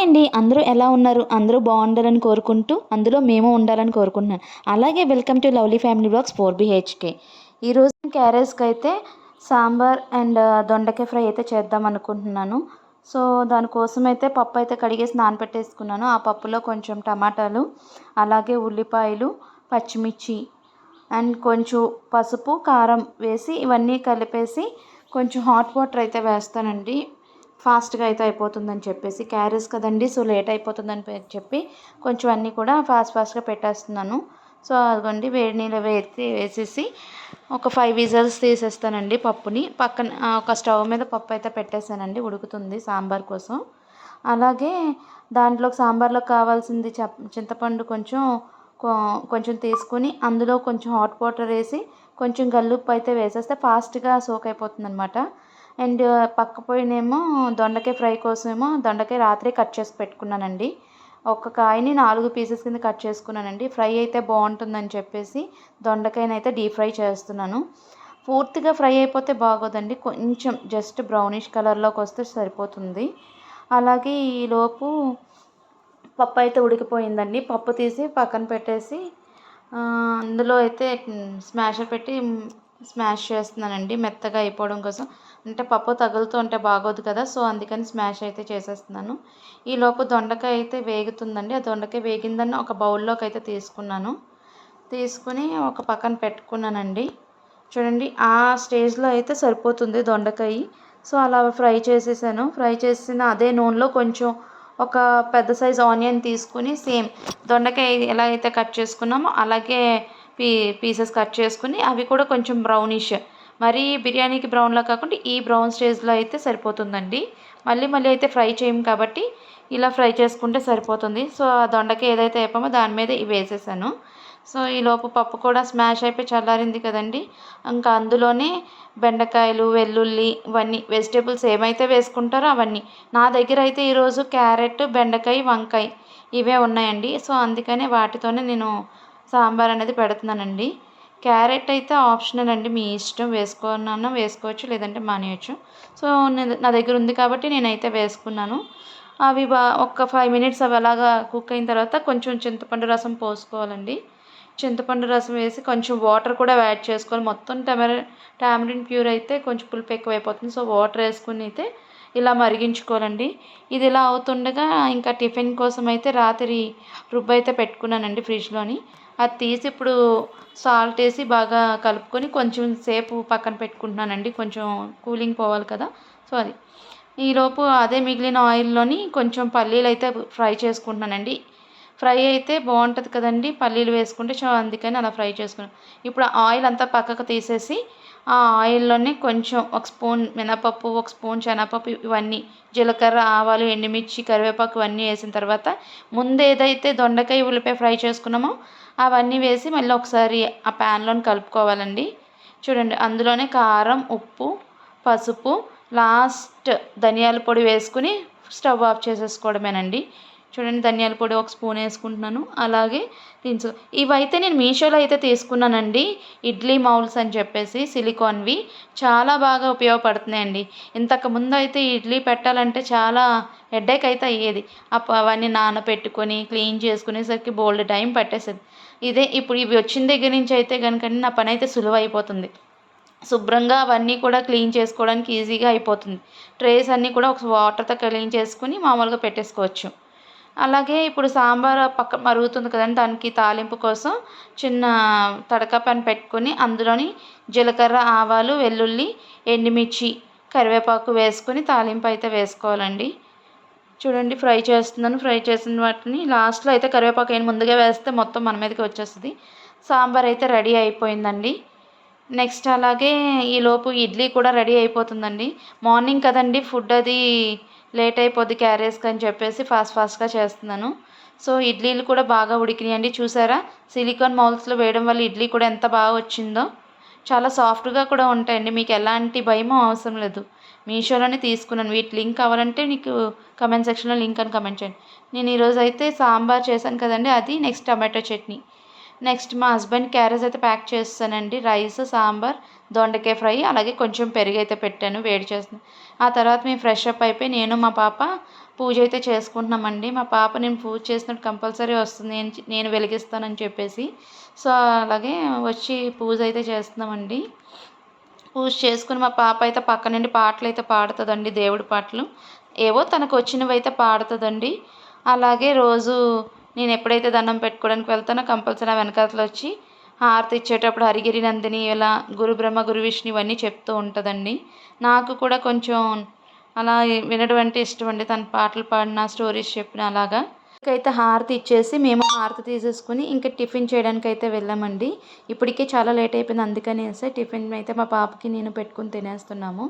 Hi అండి, అందరూ ఎలా ఉన్నారు? అందరూ బాగుండాలని కోరుకుంటూ, అందులో మేము ఉండాలని కోరుకుంటున్నాను. అలాగే welcome to lovely family blogs 4BHK. ఈరోజు క్యారెట్స్కి అయితే సాంబార్ అండ్ దొండకాయ ఫ్రై అయితే చేద్దాం అనుకుంటున్నాను. సో దానికోసం అయితే పప్పు అయితే కడిగేసి నానబెట్టేసుకున్నాను. ఆ పప్పులో కొంచెం టమాటాలు, అలాగే ఉల్లిపాయలు, పచ్చిమిర్చి అండ్ కొంచెం పసుపు, కారం వేసి ఇవన్నీ కలిపేసి కొంచెం హాట్ వాటర్ అయితే వేస్తానండి. ఫాస్ట్గా అయితే అయిపోతుందని చెప్పేసి, క్యారెట్స్ కదండి, సో లేట్ అయిపోతుందని చెప్పి కొంచెం అన్నీ కూడా ఫాస్ట్గా పెట్టేస్తున్నాను. సో అదిగోండి, వేడి నీళ్ళు వేసేసి ఒక 5 విజిల్స్ తీసేస్తానండి. పప్పుని పక్కన ఒక స్టవ్ మీద పప్పు అయితే పెట్టేశానండి, ఉడుకుతుంది సాంబార్ కోసం. అలాగే దాంట్లోకి సాంబార్లోకి కావాల్సింది చింతపండు కొంచెం తీసుకుని అందులో కొంచెం హాట్ వాటర్ వేసి కొంచెం గల్లుప్పు అయితే వేసేస్తే ఫాస్ట్గా సోక్ అయిపోతుంది అనమాట. అండ్ పక్క పొయ్యినేమో దొండకాయ ఫ్రై కోసమేమో దొండకాయ రాత్రి కట్ చేసి పెట్టుకున్నానండి. ఒక కాయని 4 పీసెస్ కింద కట్ చేసుకున్నానండి. ఫ్రై అయితే బాగుంటుందని చెప్పేసి దొండకాయనైతే డీప్ ఫ్రై చేస్తున్నాను. పూర్తిగా ఫ్రై అయిపోతే బాగోదండి, కొంచెం జస్ట్ బ్రౌనిష్ కలర్లోకి వస్తే సరిపోతుంది. అలాగే ఈలోపు పప్పు అయితే ఉడికిపోయిందండి. పప్పు తీసి పక్కన పెట్టేసి అందులో అయితే స్మాషర్ పెట్టి స్మాష్ చేస్తున్నానండి, మెత్తగా అయిపోవడం కోసం. అంటే పప్పు తగులుతూ ఉంటే బాగోదు కదా, సో అందుకని స్మాష్ అయితే చేసేస్తున్నాను. ఈలోపు దొండకాయ అయితే వేగుతుందండి. ఆ దొండకాయ వేగిందని ఒక బౌల్లోకి అయితే తీసుకుని ఒక పక్కన పెట్టుకున్నానండి. చూడండి, ఆ స్టేజ్లో అయితే సరిపోతుంది దొండకాయ. సో అలా ఫ్రై చేసేసాను. ఫ్రై చేసిన అదే నూనెలో కొంచెం ఒక పెద్ద సైజ్ ఆనియన్ తీసుకుని సేమ్ దొండకాయ ఎలా అయితే కట్ చేసుకున్నామో అలాగే పీసెస్ కట్ చేసుకుని అవి కూడా కొంచెం బ్రౌనిష్, మరీ బిర్యానీకి బ్రౌన్లా కాకుండా ఈ బ్రౌన్ స్టేజ్లో అయితే సరిపోతుందండి. మళ్ళీ అయితే ఫ్రై చేయం కాబట్టి ఇలా ఫ్రై చేసుకుంటే సరిపోతుంది. సో ఆ దొండకాయ ఏదైతే వేపామో దాని మీద ఇవి వేసేసాను. సో ఈలోపు పప్పు కూడా స్మాష్ అయిపోయి చల్లారింది కదండి. ఇంకా అందులోనే బెండకాయలు, వెల్లుల్లి, ఇవన్నీ వెజిటేబుల్స్ ఏమైతే వేసుకుంటారో అవన్నీ. నా దగ్గర అయితే ఈరోజు క్యారెట్, బెండకాయ, వంకాయ ఇవే ఉన్నాయండి. సో అందుకనే వాటితోనే నేను సాంబార్ అనేది పెడుతున్నానండి. క్యారెట్ అయితే ఆప్షనల్ అండి, మీ ఇష్టం, వేసుకున్నాను వేసుకోవచ్చు, లేదంటే మానేయచ్చు. సో నా దగ్గర ఉంది కాబట్టి నేనైతే వేసుకున్నాను. అవి ఒక 5 మినిట్స్ అవి అలాగా కుక్ అయిన తర్వాత కొంచెం చింతపండు రసం పోసుకోవాలండి. చింతపండు రసం వేసి కొంచెం వాటర్ కూడా యాడ్ చేసుకోవాలి. మొత్తం టామరిన్ ప్యూర్ అయితే కొంచెం పులుపు ఎక్కువైపోతుంది. సో వాటర్ వేసుకుని అయితే ఇలా మరిగించుకోవాలండి. ఇది ఇలా అవుతుండగా ఇంకా టిఫిన్ కోసం అయితే రాత్రి రుబ్బు అయితే పెట్టుకున్నానండి ఫ్రిడ్జ్లోని. అది తీసి ఇప్పుడు సాల్ట్ వేసి బాగా కలుపుకొని కొంచెం సేపు పక్కన పెట్టుకుంటున్నానండి, కొంచెం కూలింగ్ పోవాలి కదా. సో అది ఈలోపు అదే మిగిలిన ఆయిల్లోని కొంచెం పల్లీలు అయితే ఫ్రై చేసుకుంటున్నానండి. ఫ్రై అయితే బాగుంటుంది కదండి పల్లీలు వేసుకుంటే, సో అందుకని అలా ఫ్రై చేసుకున్నాను. ఇప్పుడు ఆయిల్ అంతా పక్కకు తీసేసి ఆ ఆయిల్లోనే కొంచెం ఒక స్పూన్ మినపప్పు, ఒక స్పూన్ శనగపప్పు, ఇవన్నీ జీలకర్ర, ఆవాలు, ఎండుమిర్చి, కరివేపాకు ఇవన్నీ వేసిన తర్వాత ముందు ఏదైతే దొండకాయ, ఉల్లిపాయ ఫ్రై చేసుకున్నామో అవన్నీ వేసి మళ్ళీ ఒకసారి ఆ ప్యాన్లోని కలుపుకోవాలండి. చూడండి, అందులోనే కారం, ఉప్పు, పసుపు, లాస్ట్ ధనియాల పొడి వేసుకుని స్టవ్ ఆఫ్ చేసేసుకోవడమేనండి. చూడండి, ధనియాల పొడి ఒక స్పూన్ వేసుకుంటున్నాను. అలాగే ఇవైతే నేను మీషోలో అయితే తీసుకున్నానండి, ఇడ్లీ మౌల్స్ అని చెప్పేసి సిలికాన్వి. చాలా బాగా ఉపయోగపడుతున్నాయండి. ఇంతకుముందు అయితే ఇడ్లీ పెట్టాలంటే చాలా హెడేక్ అయితే అయ్యేది. అవన్నీ నానబెట్టుకొని క్లీన్ చేసుకునేసరికి బోల్డ్ టైం పట్టేసేది. ఇప్పుడు ఇవి వచ్చిన దగ్గర నుంచి అయితే కనుక నా పని అయితే సులువు అయిపోతుంది. శుభ్రంగా అవన్నీ కూడా క్లీన్ చేసుకోవడానికి ఈజీగా అయిపోతుంది. ట్రేస్ అన్నీ కూడా ఒక వాటర్తో క్లీన్ చేసుకుని మామూలుగా పెట్టేసుకోవచ్చు. అలాగే ఇప్పుడు సాంబార్ పక్క మరుగుతుంది కదండి, దానికి తాలింపు కోసం చిన్న తడక పాన్ పెట్టుకొని అందులోని జీలకర్ర, ఆవాలు, వెల్లుల్లి, ఎండుమిర్చి, కరివేపాకు వేసుకొని తాలింపు అయితే వేసుకోవాలండి. చూడండి, ఫ్రై చేస్తున్నాను. ఫ్రై చేసిన వాటిని లాస్ట్లో అయితే కరివేపాకు అయిన ముందుగా వేస్తే మొత్తం మన మీదకి వచ్చేస్తుంది. సాంబార్ అయితే రెడీ అయిపోయిందండి. నెక్స్ట్ అలాగే ఈలోపు ఇడ్లీ కూడా రెడీ అయిపోతుందండి. మార్నింగ్ కదండి ఫుడ్ అది లేట్ అయిపోద్ది క్యారేజ్కి అని చెప్పేసి ఫాస్ట్గా చేస్తున్నాను. సో ఇడ్లీలు కూడా బాగా ఉడికినాయండి. చూసారా, సిలికాన్ మౌల్స్లో వేయడం వల్ల ఇడ్లీ కూడా ఎంత బాగా వచ్చిందో. చాలా సాఫ్ట్గా కూడా ఉంటాయండి, మీకు ఎలాంటి భయమో అవసరం లేదు. మీషోలోనే తీసుకున్నాను. వీటి లింక్ కావాలంటే నీకు కమెంట్ సెక్షన్లో లింక్ అని కమెంట్ చేయండి. నేను ఈరోజు అయితే సాంబార్ చేశాను కదండి, అది నెక్స్ట్ టమాటో చట్నీ. నెక్స్ట్ మా హస్బెండ్ క్యారేజ్ అయితే ప్యాక్ చేస్తానండి. రైస్, సాంబార్, దొండకాయ ఫ్రై, అలాగే కొంచెం పెరుగు అయితే పెట్టాను, వేడి చేస్తాను. ఆ తర్వాత మేము ఫ్రెష్ అప్ అయిపోయి నేను మా పాప పూజ అయితే చేసుకుంటున్నామండి. మా పాప నేను పూజ చేసినట్టు కంపల్సరీ వస్తుంది నేను వెలిగిస్తానని చెప్పేసి. సో అలాగే వచ్చి పూజ అయితే చేస్తున్నామండి. పూజ చేసుకుని మా పాప అయితే పక్క నుండి పాటలు అయితే పాడుతుందండి, దేవుడి పాటలు. ఏవో తనకు వచ్చినవి అయితే పాడుతుందండి. అలాగే రోజు నేను ఎప్పుడైతే దండం పెట్టుకోవడానికి వెళ్తానో కంపల్సరీ ఆ వెనకాతల వచ్చి హారతి ఇచ్చేటప్పుడు హరిగిరి నందిని ఇలా గురు బ్రహ్మ గురు విష్ణు ఇవన్నీ చెప్తూ ఉంటుందండి. నాకు కూడా కొంచెం అలా వినడం అంటే ఇష్టం అండి. తన పాటలు పాడిన స్టోరీస్ చెప్పిన అలాగా. అయితే హారతి ఇచ్చేసి మేము హారతి తీసేసుకుని ఇంకా టిఫిన్ చేయడానికి అయితే వెళ్ళామండి. ఇప్పటికే చాలా లేట్ అయిపోయింది, అందుకనేసి టిఫిన్ అయితే మా పాపకి నేను పెట్టుకుని తినేస్తున్నాము.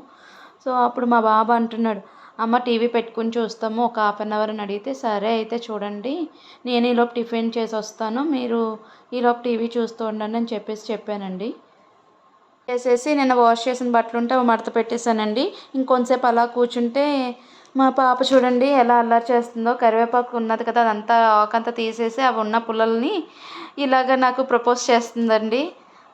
సో అప్పుడు మా బాబు అంటున్నాడు, అమ్మ టీవీ పెట్టుకుని చూస్తాము ఒక హాఫ్ అన్ అవర్ అని అడిగితే, సరే అయితే చూడండి, నేను ఈలోపు టిఫిన్ చేసి వస్తాను, మీరు ఈలోపు టీవీ చూస్తూ ఉండండి అని చెప్పానండి. చేసేసి నిన్న వాష్ చేసిన బట్టలు ఉంటే అవి మడత పెట్టేశానండి. ఇంకొంతసేపు అలా కూర్చుంటే మా పాప చూడండి ఎలా అల్లరి చేస్తుందో. కరివేపాకు ఉన్నది కదా, అదంతా ఆకంతా తీసేసి అవి ఉన్న పుల్లల్ని ఇలాగ నాకు ప్రపోజ్ చేస్తుందండి.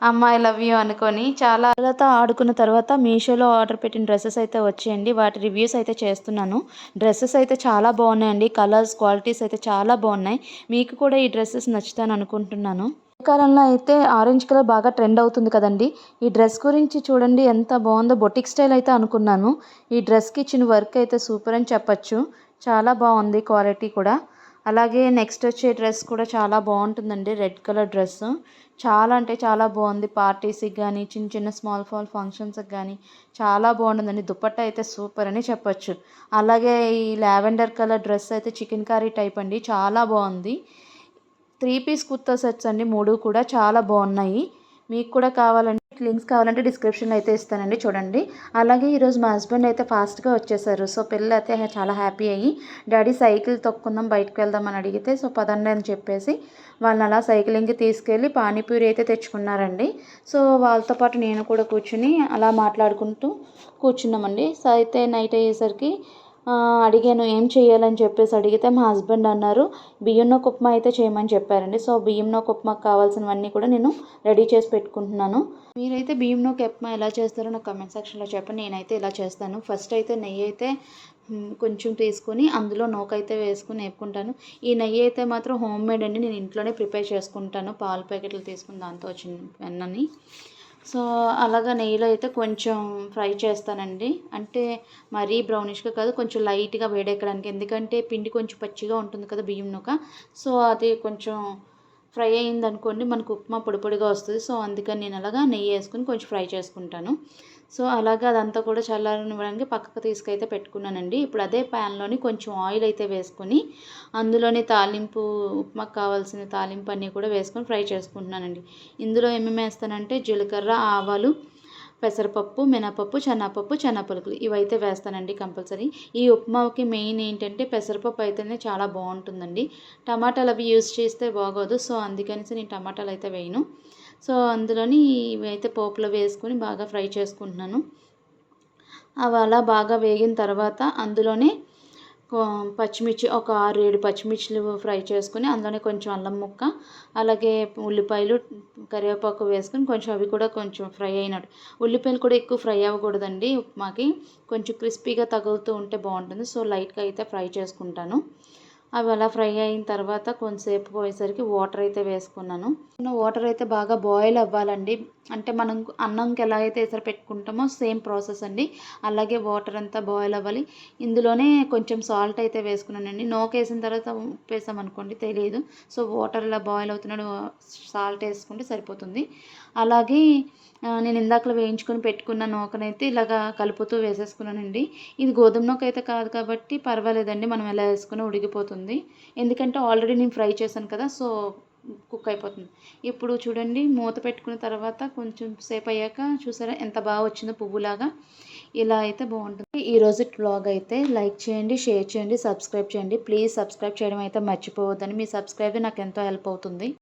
అమ్మ ఐ లవ్ యూ అనుకొని. చాలా పిల్లలతో ఆడుకున్న తర్వాత మీషోలో ఆర్డర్ పెట్టిన డ్రెస్సెస్ అయితే వచ్చాయండి. వాటి రివ్యూస్ అయితే చేస్తున్నాను. డ్రెస్సెస్ అయితే చాలా బాగున్నాయండి. కలర్స్ క్వాలిటీస్ అయితే చాలా బాగున్నాయి. మీకు కూడా ఈ డ్రెస్సెస్ నచ్చుతాను అనుకుంటున్నాను. ఈ కాలంలో అయితే ఆరెంజ్ కలర్ బాగా ట్రెండ్ అవుతుంది కదండి. ఈ డ్రెస్ గురించి చూడండి ఎంత బాగుందో. బొటిక్ స్టైల్ అయితే అనుకున్నాను. ఈ డ్రెస్కి ఇచ్చిన వర్క్ అయితే సూపర్ అని చెప్పచ్చు. చాలా బాగుంది క్వాలిటీ కూడా. అలాగే నెక్స్ట్ వచ్చే డ్రెస్ కూడా చాలా బాగుంటుందండి. రెడ్ కలర్ డ్రెస్ చాలా అంటే చాలా బాగుంది. పార్టీస్కి కానీ చిన్న చిన్న స్మాల్ ఫంక్షన్స్కి కానీ చాలా బాగుంటుందండి. దుపట్టా అయితే సూపర్ అని చెప్పచ్చు. అలాగే ఈ లావెండర్ కలర్ డ్రెస్ అయితే చికెన్ కర్రీ టైప్ అండి, చాలా బాగుంది. 3 పీస్ కుర్తా సెట్స్ అండి, 3 కూడా చాలా బాగున్నాయి. మీకు కూడా కావాలంటే లింక్స్ కావాలంటే డిస్క్రిప్షన్లో అయితే ఇస్తానండి, చూడండి. అలాగే ఈరోజు మా హస్బెండ్ అయితే ఫాస్ట్గా వచ్చేసారు. సో పిల్లలు అయితే చాలా హ్యాపీ అయ్యి, డాడీ సైకిల్ తొక్కుందాం బయటకు వెళ్దాం అని అడిగితే, సో పదండి అని చెప్పేసి వాళ్ళని అలా సైకిలింగ్కి తీసుకెళ్ళి పానీపూరి అయితే తెచ్చుకున్నారండి. సో వాళ్ళతో పాటు నేను కూడా కూర్చుని అలా మాట్లాడుకుంటూ కూర్చున్నామండి. సో అయితే నైట్ అయ్యేసరికి అడిగాను ఏం చేయాలని చెప్పేసి అడిగితే మా హస్బెండ్ అన్నారు బియ్యం నూక ఉప్మా అయితే చేయమని చెప్పారండి. సో బియ్యం నూక ఉప్మాకు కావాల్సినవన్నీ కూడా నేను రెడీ చేసి పెట్టుకుంటున్నాను. మీరైతే బియ్యం నూక ఉప్మా ఎలా చేస్తారో నాకు కమెంట్ సెక్షన్లో చెప్పండి. నేనైతే ఇలా చేస్తాను. ఫస్ట్ అయితే నెయ్యి అయితే కొంచెం తీసుకొని అందులో నూక అయితే వేసుకుని వేపుకుంటాను. ఈ నెయ్యి అయితే మాత్రం హోమ్ మేడ్ అండి, నేను ఇంట్లోనే ప్రిపేర్ చేసుకుంటాను. పాల ప్యాకెట్లు తీసుకుని దాంతో వచ్చిన వెన్నని. సో అలాగా నెయ్యిలో అయితే కొంచెం ఫ్రై చేస్తానండి. అంటే మరీ బ్రౌనిష్గా కాదు, కొంచెం లైట్గా వేడెక్కడానికి. ఎందుకంటే పిండి కొంచెం పచ్చిగా ఉంటుంది కదా బియ్యం నూక. సో అది కొంచెం ఫ్రై అయిందనుకోండి మనకు ఉప్మా పొడి పొడిగా వస్తుంది. సో అందుకని నేను అలాగా నెయ్యి వేసుకుని కొంచెం ఫ్రై చేసుకుంటాను. సో అలాగా అదంతా కూడా చల్లారనివ్వడానికి పక్కకు తీసుకైతే పెట్టుకున్నానండి. ఇప్పుడు అదే ప్యాన్లోని కొంచెం ఆయిల్ అయితే వేసుకొని అందులోని తాలింపు, ఉప్మాకు కావాల్సిన తాలింపు అన్నీ కూడా వేసుకొని ఫ్రై చేసుకుంటున్నానండి. ఇందులో ఏమేమి వేస్తానంటే జీలకర్ర, ఆవాలు, పెసరపప్పు, మినపప్పు, శనగపలుకులు ఇవైతే వేస్తానండి కంపల్సరీ. ఈ ఉప్మాకి మెయిన్ ఏంటంటే పెసరపప్పు అయితేనే చాలా బాగుంటుందండి. టమాటాలు అవి యూజ్ చేస్తే బాగోదు. సో అందుకనేసి నేను టమాటాలు అయితే వేయను. సో అందులోని ఇవి అయితే పోపులో వేసుకొని బాగా ఫ్రై చేసుకుంటున్నాను. అవి అలా బాగా వేగిన తర్వాత అందులోనే పచ్చిమిర్చి ఒక 6-7 పచ్చిమిర్చిలు ఫ్రై చేసుకుని అందులోనే కొంచెం అల్లం ముక్క, అలాగే ఉల్లిపాయలు, కరివేపాకు వేసుకొని కొంచెం అవి కూడా కొంచెం ఫ్రై అయినట్టు. ఉల్లిపాయలు కూడా ఎక్కువ ఫ్రై అవ్వకూడదండి ఉప్మాకి, కొంచెం క్రిస్పీగా తగులుతూ ఉంటే బాగుంటుంది. సో లైట్గా అయితే ఫ్రై చేసుకుంటాను. అవి అలా ఫ్రై అయిన తర్వాత కొంతసేపు పోయేసరికి వాటర్ అయితే వేసుకున్నాను. వాటర్ అయితే బాగా బాయిల్ అవ్వాలండి. అంటే మనం అన్నంకి ఎలా అయితే ఎసరు పెట్టుకుంటామో సేమ్ ప్రాసెస్ అండి. అలాగే వాటర్ అంతా బాయిల్ అవ్వాలి. ఇందులోనే కొంచెం సాల్ట్ అయితే వేసుకున్నానండి. నూకేసిన తర్వాత ఉప్పు వేసామనుకోండి తెలియదు. సో వాటర్ ఇలా బాయిల్ అవుతున్నాడు సాల్ట్ వేసుకుంటే సరిపోతుంది. అలాగే నేను ఇందాకలో వేయించుకొని పెట్టుకున్న నూకనైతే ఇలాగా కలుపుతూ వేసేసుకున్నానండి. ఇది గోధుమ నూక అయితే కాదు కాబట్టి పర్వాలేదండి, మనం ఎలా వేసుకుని ఉడికిపోతుంది. ఎందుకంటే ఆల్రెడీ నేను ఫ్రై చేశాను కదా, సో కుక్ అయిపోతుంది. ఇప్పుడు చూడండి మూత పెట్టుకున్న తర్వాత కొంచెం సేపు అయ్యాక చూసారా ఎంత బాగా వచ్చిందో పువ్వులాగా. ఇలా అయితే బాగుంటుంది. ఈరోజు వ్లాగ్ అయితే లైక్ చేయండి, షేర్ చేయండి, సబ్స్క్రైబ్ చేయండి. ప్లీజ్ సబ్స్క్రైబ్ చేయడం అయితే మర్చిపోవద్దని. మీ సబ్స్క్రైబ్ నాకు ఎంతో హెల్ప్ అవుతుంది.